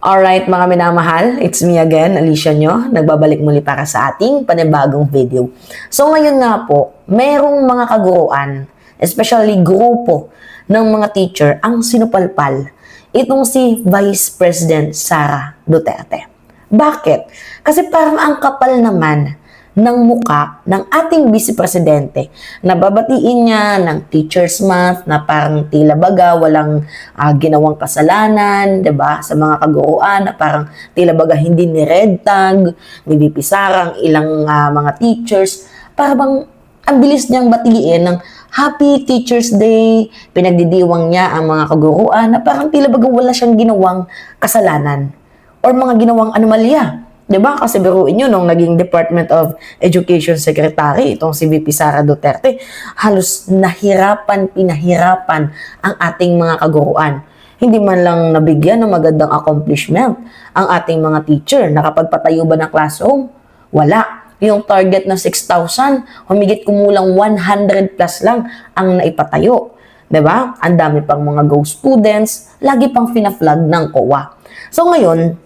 Alright mga minamahal, it's me again, Alicia nyo. Nagbabalik muli para sa ating panibagong video. So ngayon nga po, merong mga kaguruan, especially grupo ng mga teacher ang sinupalpal itong si Vice President Sara Duterte. Bakit? Kasi parang ang kapal naman ng muka ng ating Vice Presidente na babatiin niya ng Teacher's Month na parang tila baga walang ginawang kasalanan, 'di ba? Sa mga kaguruan na parang tila baga hindi ni Red Tag, ni VP Sara ang ilang mga teachers, parang ang bilis niyang batiin ng Happy Teacher's Day, pinagdidiwang niya ang mga kaguruan na parang tila baga wala siyang ginawang kasalanan or mga ginawang anomalya. Diba? Kasi biruin nyo, nung naging Department of Education Secretary, itong si VP Sara Duterte, halos pinahirapan ang ating mga kaguruan. Hindi man lang nabigyan ng magandang accomplishment ang ating mga teacher. Nakapagpatayo ba ng classroom? Wala. Yung target na 6,000, humigit kumulang 100 plus lang ang naipatayo. Diba? Ang dami pang mga Go students, lagi pang fina-flag ng COA. So ngayon,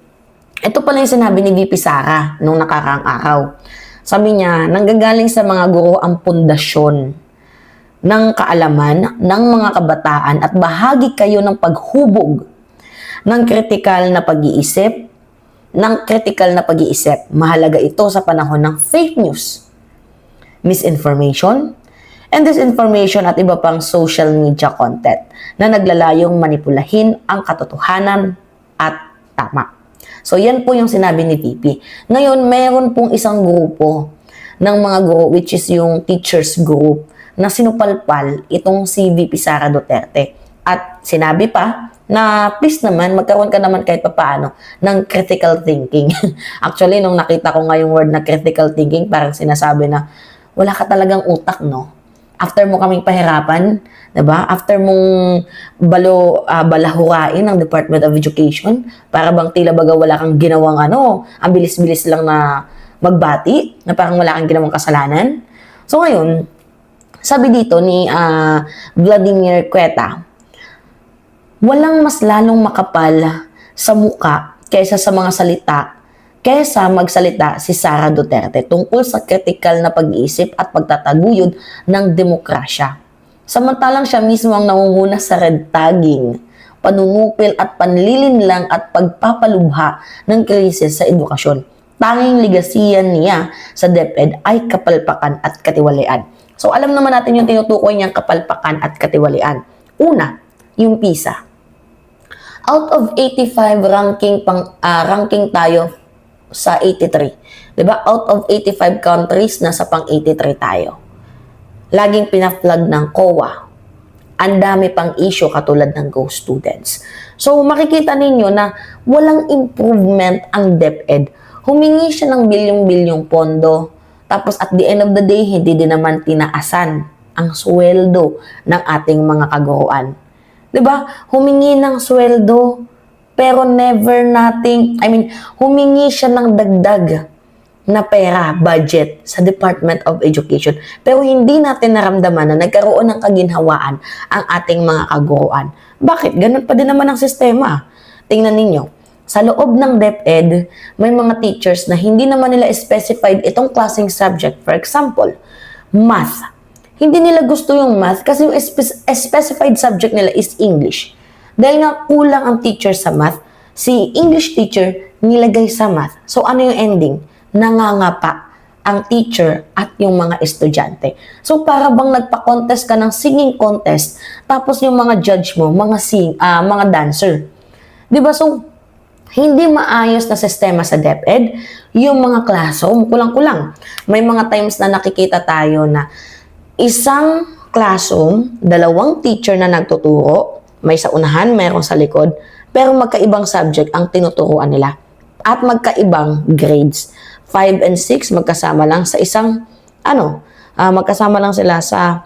ito pala yung sinabi ni VP Sara nung nakaraang araw. Sabi niya, nanggagaling sa mga guro ang pundasyon ng kaalaman ng mga kabataan at bahagi kayo ng paghubog ng kritikal na pag-iisip. Mahalaga ito sa panahon ng fake news, misinformation, and disinformation at iba pang social media content na naglalayong manipulahin ang katotohanan at tama. So, yan po yung sinabi ni VP. Ngayon, meron pong isang grupo ng mga guro, which is yung teachers group, na sinupalpal itong si VP Sara Duterte. At sinabi pa na please naman, magkaroon ka naman kahit papaano ng critical thinking. Actually, nung nakita ko nga yung word na critical thinking, parang sinasabi na wala ka talagang utak, no? After mo kaming pahirapan, diba? After mong balahurain ng Department of Education, para bang tila baga wala kang ginawang ang bilis-bilis lang na magbati, na parang wala kang ginawang kasalanan. So ngayon, sabi dito ni Vladimir Cueta, walang mas lalong makapal sa muka kaysa sa mga salita kaysa magsalita si Sara Duterte tungkol sa kritikal na pag-iisip at pagtataguyod ng demokrasya. Samantalang siya mismo ang nangunguna sa red tagging, panunupil at panlilinlang at pagpapalubha ng krisis sa edukasyon. Tanging ligasiyan niya sa DepEd ay kapalpakan at katiwalian. So alam naman natin yung tinutukoy niyang kapalpakan at katiwalian. Una, yung PISA. Out of 85 ranking tayo sa 83. Diba? Out of 85 countries, nasa pang 83 tayo. Laging pinaflag ng COA. Ang dami pang issue katulad ng Go students. So, makikita ninyo na walang improvement ang DepEd. Humingi siya ng bilyong-bilyong pondo. Tapos at the end of the day, hindi din naman tinaasan ang sweldo ng ating mga kaguruan. Diba? Humingi ng sweldo, pero humingi siya ng dagdag na pera, budget sa Department of Education. Pero hindi natin naramdaman na nagkaroon ng kaginhawaan ang ating mga kaguruan. Bakit? Ganun pa din naman ang sistema. Tingnan ninyo, sa loob ng DepEd, may mga teachers na hindi naman nila specified itong klaseng subject. For example, math. Hindi nila gusto yung math kasi yung specified subject nila is English. Dahil nga kulang ang teacher sa math, si English teacher nilagay sa math. So ano yung ending? Nangangapa ang teacher at yung mga estudyante. So para bang nagpa-contest ka ng singing contest, tapos yung mga judge mo, mga dancer. 'Di ba? So hindi maayos na sistema sa DepEd, yung mga classroom, kulang-kulang. May mga times na nakikita tayo na isang classroom, dalawang teacher na nagtuturo, may sa unahan, mayroong sa likod, pero magkaibang subject ang tinuturuan nila. At magkaibang grades. 5 and 6 magkasama lang sa isang, magkasama lang sila sa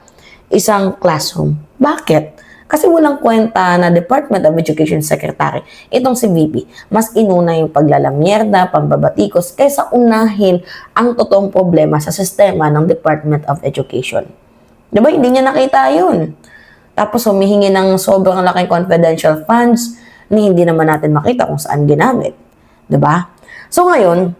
isang classroom. Bakit? Kasi walang kwenta na Department of Education Secretary, itong si VP, mas inuna yung paglalamyerda, pambabatikos, kaysa unahin ang totoong problema sa sistema ng Department of Education. Diba? Hindi niya nakita yun. Tapos humihingi ng sobrang laking confidential funds ni hindi naman natin makita kung saan ginamit. 'Di ba? So ngayon,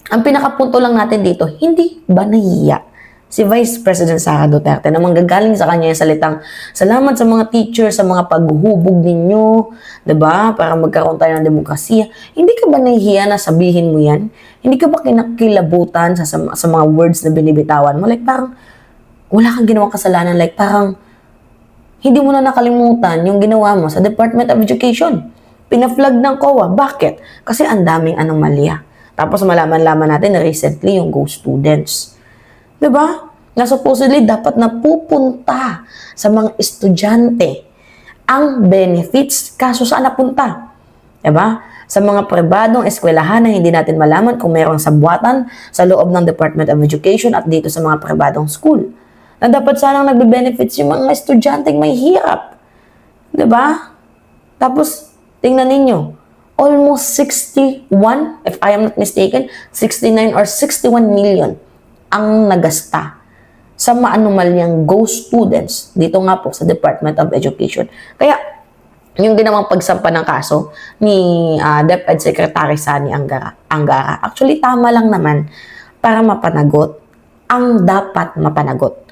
ang pinakapunto lang natin dito, hindi ba nahiya si Vice President Sara Duterte na manggagaling sa kanya yung salitang salamat sa mga teacher, sa mga paghuhubog ninyo, 'di ba? Para magkaroon tayo ng demokrasiya. Hindi ka ba nahihiya na sabihin mo yan? Hindi ka ba kinakilabutan sa mga words na binibitawan mo? Like parang wala kang ginawang kasalanan. Like parang hindi mo na nakalimutan yung ginawa mo sa Department of Education. Pina-flag ng COA. Bakit? Kasi ang daming anomalya. Tapos malaman-laman natin na recently yung ghost students. 'Di ba? Na supposedly dapat napupunta sa mga estudyante ang benefits, kaso saan napunta? 'Di ba? Sa mga pribadong eskwelahan na hindi natin malaman kung mayroong sabwatan sa loob ng Department of Education at dito sa mga pribadong school. Na dapat sanang nagbe-benefits yung mga estudyanteng may hirap. 'Di ba? Tapos tingnan ninyo, almost 61, if I am not mistaken, 69 or 61 million ang nagasta sa maanumalyang ghost students dito nga po sa Department of Education. Kaya, yung ginawang pagsampa ng kaso ni DepEd Secretary Sani Angara, actually tama lang naman para mapanagot ang dapat mapanagot.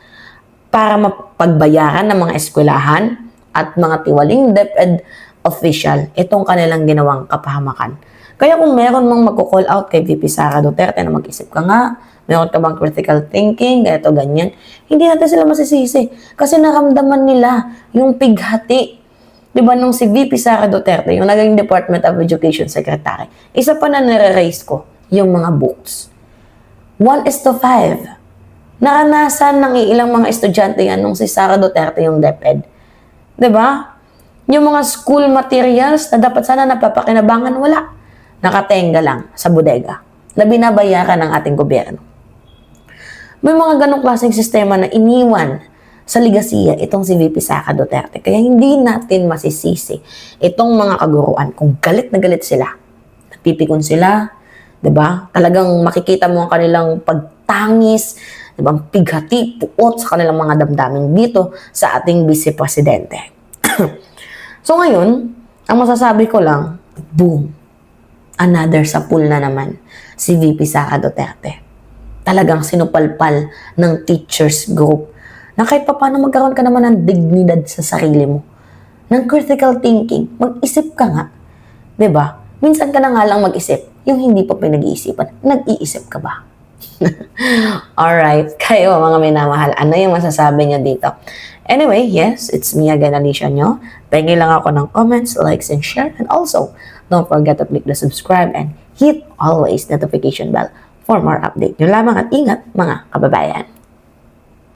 Para mapagbayaran ng mga eskwelahan at mga tiwaling DepEd official itong kanilang ginawang kapahamakan. Kaya kung meron mang magko-call out kay VP Sara Duterte na mag-isip ka nga, meron ka bang critical thinking, ganito, ganyan, hindi natin sila masisisi. Kasi naramdaman nila yung pighati. Di ba nung si VP Sara Duterte, yung naging Department of Education Secretary, isa pa na nare-raise ko, yung mga books. 1:5. Naranasan ng ilang mga estudyante yan nung si Sara Duterte yung DepEd. Di ba? Yung mga school materials na dapat sana napapakinabangan, wala. Nakatenga lang sa bodega na binabayaran ng ating gobyerno. May mga ganong klaseng sistema na iniwan sa ligasiya itong si VP Sara Duterte. Kaya hindi natin masisisi itong mga kaguruan kung galit na galit sila. Napipikon sila, 'di ba? Talagang makikita mo ang kanilang pagtangis, 'di ba? Pighati, puot sa kanilang mga damdamin dito sa ating Vice Presidente. So ngayon, ang masasabi ko lang, boom, another sa pool na naman si VP Sara Duterte. Talagang sinupalpal ng teachers group na kahit paano magkaroon ka naman ng dignidad sa sarili mo. Ng critical thinking, mag-isip ka nga. 'Di ba? Minsan ka na nga lang mag-isip, yung hindi pa pinag-iisipan, nag-iisip ka ba? Alright, kayo mga minamahal, ano yung masasabi niyo dito? Anyway, yes, it's me again, Alicia nyo. Pengi lang ako ng comments, likes, and share. And also, don't forget to click the subscribe and hit always notification bell for more update. Yun lamang at ingat mga kababayan.